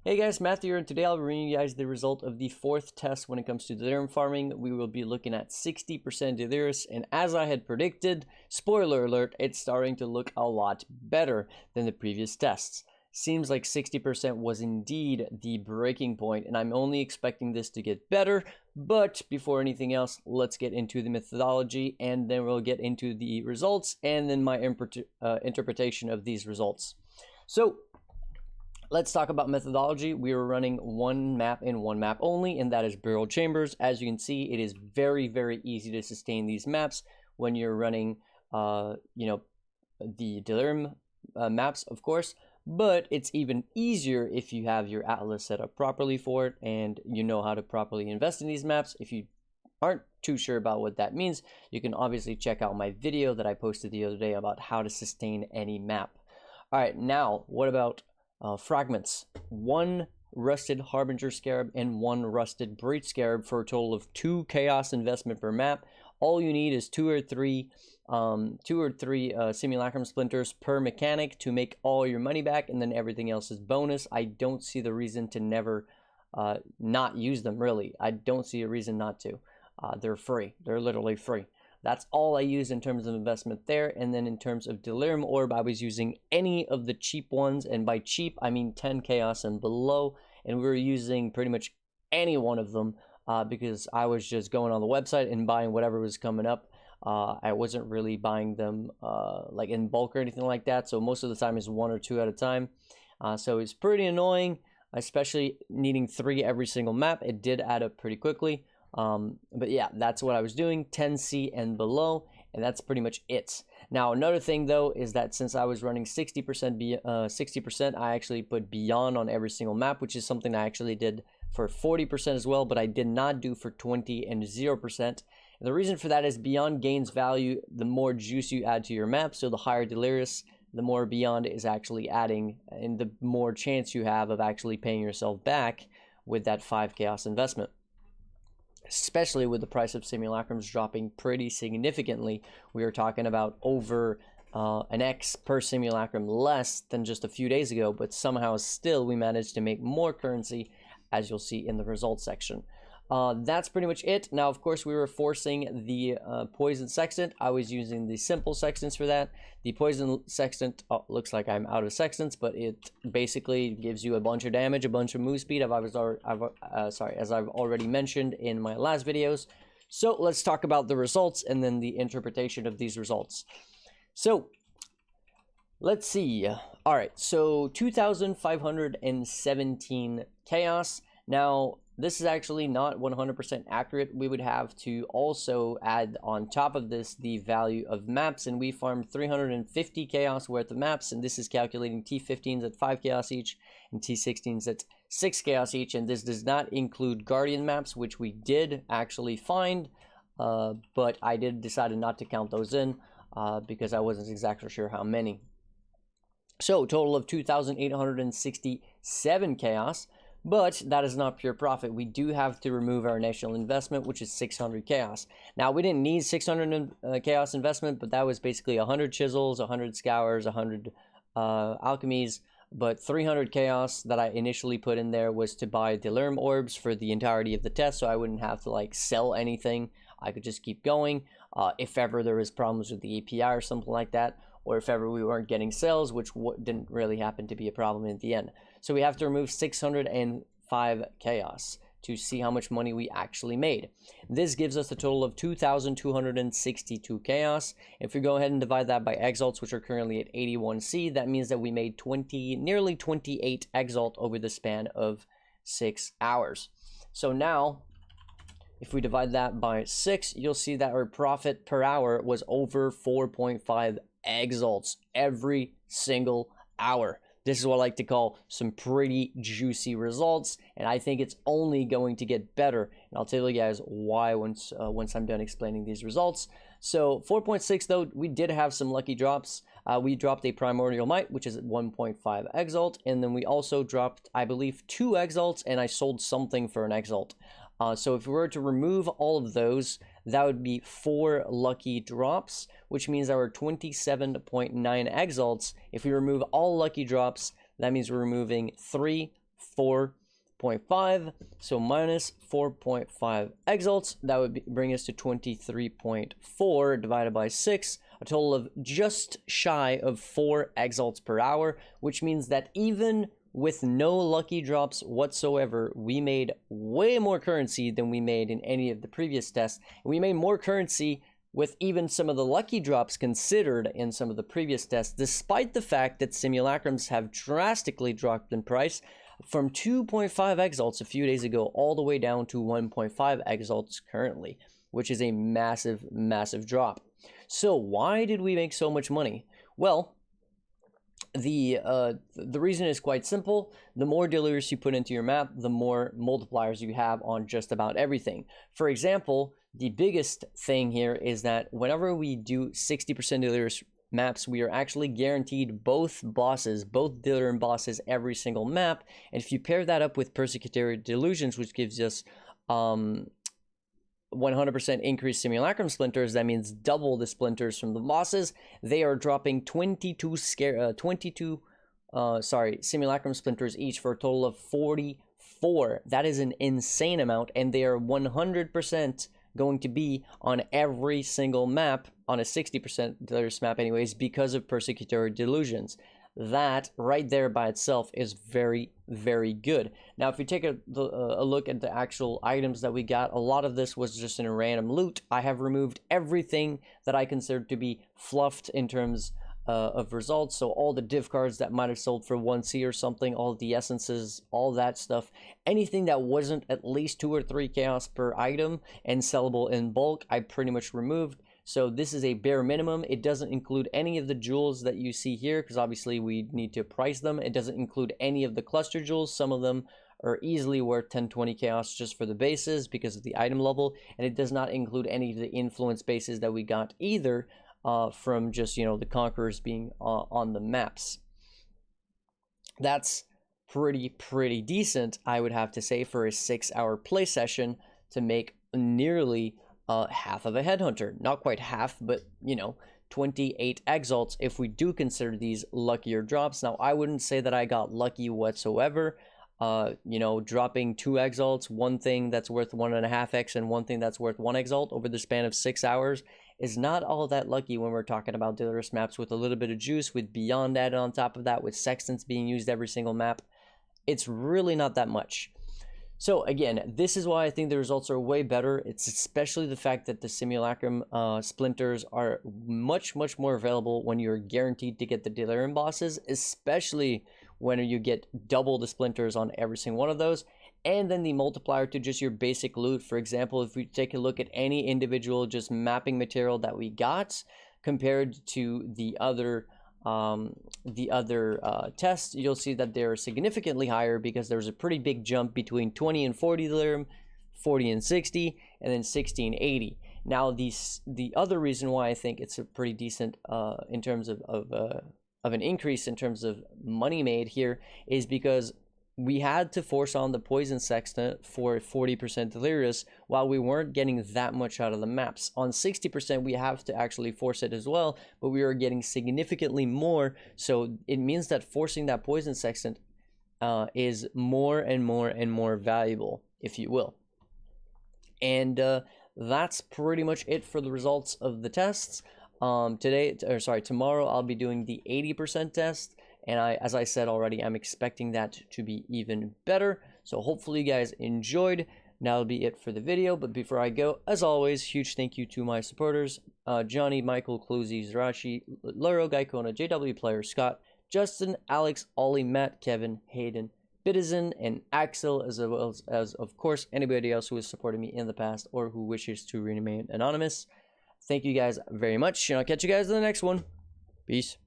Hey guys, Matthew here, and today I'll be bringing you guys the result of the fourth test when it comes to delirium farming. We will be looking at 60% delirious, and as I had predicted, spoiler alert, it's starting to look a lot better than the previous tests. Seems like 60% was indeed the breaking point, and I'm only expecting this to get better. But before anything else, let's get into the methodology, and then we'll get into the results, and then my interpretation of these results. So let's talk about methodology. We are running one map and one map only, and that is burial chambers. As you can see, it is very, very easy to sustain these maps when you're running, the delirium maps, of course. But it's even easier if you have your atlas set up properly for it and you know how to properly invest in these maps. If you aren't too sure about what that means, you can obviously check out my video that I posted the other day about how to sustain any map. All right, now what about fragments? One rusted harbinger scarab and one rusted breach scarab for a total of 2 chaos investment per map. All you need is two or three simulacrum splinters per mechanic to make all your money back, and then everything else is bonus. I don't see the reason to never not use them, really. I don't see a reason not to. They're free. They're literally free. That's all I use in terms of investment there. And then in terms of delirium orb, I was using any of the cheap ones, and by cheap I mean 10 chaos and below, and we were using pretty much any one of them because I was just going on the website and buying whatever was coming up. I wasn't really buying them like in bulk or anything like that, so most of the time it's 1 or 2 at a time. So it's pretty annoying, especially needing 3 every single map. It did add up pretty quickly. But yeah, that's what I was doing, 10C and below, and that's pretty much it. Now, another thing though is that since I was running 60%, I actually put beyond on every single map, which is something I actually did for 40% as well, but I did not do for 20 and 0%. And the reason for that is beyond gains value the more juice you add to your map, so the higher delirious, the more beyond is actually adding, and the more chance you have of actually paying yourself back with that 5 chaos investment. Especially with the price of simulacrums dropping pretty significantly. We are talking about over an X per simulacrum less than just a few days ago, but somehow still we managed to make more currency, as you'll see in the results section. That's pretty much it. Now, of course, we were forcing the poison sextant. I was using the simple sextants for that. The poison sextant looks like I'm out of sextants, but it basically gives you a bunch of damage, a bunch of move speed, as I've already mentioned in my last videos. So let's talk about the results and then the interpretation of these results. So let's see. All right, so 2,517 chaos. Now, this is actually not 100% accurate. We would have to also add on top of this the value of maps, and we farmed 350 chaos worth of maps, and this is calculating T15s at 5 chaos each and T16s at 6 chaos each, and this does not include guardian maps, which we did actually find, but I did decide not to count those in because I wasn't exactly sure how many. So total of 2,867 chaos. But that is not pure profit. We do have to remove our initial investment, which is 600 chaos. Now, we didn't need 600 chaos investment, but that was basically 100 chisels, 100 scours, 100 alchemies. But 300 chaos that I initially put in there was to buy delirium orbs for the entirety of the test, so I wouldn't have to like sell anything. I could just keep going if ever there was problems with the API or something like that, or if ever we weren't getting sales, which didn't really happen to be a problem in the end. So we have to remove 605 chaos to see how much money we actually made. This gives us a total of 2,262 chaos. If we go ahead and divide that by exalts, which are currently at 81C, that means that we made nearly 28 exalt over the span of 6 hours. So now, if we divide that by 6, you'll see that our profit per hour was over 4.5 exalts every single hour. This is what I like to call some pretty juicy results, and I think it's only going to get better. And I'll tell you guys why once I'm done explaining these results. So 4.6 though, we did have some lucky drops. We dropped a primordial might, which is at 1.5 exalt, and then we also dropped, I believe, 2 exalts, and I sold something for an exalt. So if we were to remove all of those, that would be 4 lucky drops, which means our 27.9 exalts. If we remove all lucky drops, that means we're removing 3 4.5. So minus 4.5 exalts. That would bring us to 23.4 divided by 6. A total of just shy of 4 exalts per hour, which means that even with no lucky drops whatsoever, we made way more currency than we made in any of the previous tests. We made more currency with even some of the lucky drops considered in some of the previous tests, despite the fact that simulacrums have drastically dropped in price from 2.5 exalts a few days ago all the way down to 1.5 exalts currently, which is a massive, massive drop. So why did we make so much money? Well, the reason is quite simple. The more Delirious you put into your map, the more multipliers you have on just about everything. For example, the biggest thing here is that whenever we do 60% Delirious maps, we are actually guaranteed both bosses, both Delirium bosses every single map. And if you pair that up with Persecutory Delusions, which gives us 100% increased simulacrum splinters, that means double the splinters from the bosses. They are dropping 22 simulacrum splinters each for a total of 44. That is an insane amount, and they are 100% going to be on every single map, on a 60% Delirious map anyways, because of Persecutory Delusions. That right there by itself is very, very good. Now, if you take a look at the actual items that we got, a lot of this was just in a random loot. I have removed everything that I consider to be fluffed in terms of results. So all the div cards that might have sold for 1C or something, all the essences, all that stuff, anything that wasn't at least 2 or 3 chaos per item and sellable in bulk, I pretty much removed. So this is a bare minimum. It doesn't include any of the jewels that you see here, because obviously we need to price them. It doesn't include any of the cluster jewels. Some of them are easily worth 10-20 chaos just for the bases because of the item level. And it does not include any of the influence bases that we got either from just, the conquerors being on the maps. That's pretty decent, I would have to say, for a 6-hour play session to make nearly half of a headhunter. Not quite half, but 28 exalts if we do consider these luckier drops. Now, I wouldn't say that I got lucky whatsoever. Dropping 2 exalts, one thing that's worth 1.5x and one thing that's worth 1 exalt over the span of 6 hours is not all that lucky when we're talking about Delirious maps with a little bit of juice, with Beyond added on top of that, with Sextants being used every single map. It's really not that much. So again, this is why I think the results are way better. It's especially the fact that the simulacrum splinters are much more available when you're guaranteed to get the Delirium bosses, especially when you get double the splinters on every single one of those. And then the multiplier to just your basic loot. For example, if we take a look at any individual just mapping material that we got compared to the other tests, you'll see that they're significantly higher because there's a pretty big jump between 20 and 40 Delirium, 40 and 60, and then 60 and 80. Now, the other reason why I think it's a pretty decent in terms of an increase in terms of money made here is because we had to force on the Poison Sextant for 40% Delirious while we weren't getting that much out of the maps. On 60%, we have to actually force it as well, but we are getting significantly more. So it means that forcing that Poison Sextant is more and more valuable, if you will. And that's pretty much it for the results of the tests. Tomorrow I'll be doing the 80% test. And as I said already, I'm expecting that to be even better. So hopefully you guys enjoyed. That'll be it for the video. But before I go, as always, huge thank you to my supporters. Johnny, Michael, Cluzy, Zarachi, Luro, Gaikona, JW Player, Scott, Justin, Alex, Ollie, Matt, Kevin, Hayden, Bitizen, and Axel, as well as, of course, anybody else who has supported me in the past or who wishes to remain anonymous. Thank you guys very much, and I'll catch you guys in the next one. Peace.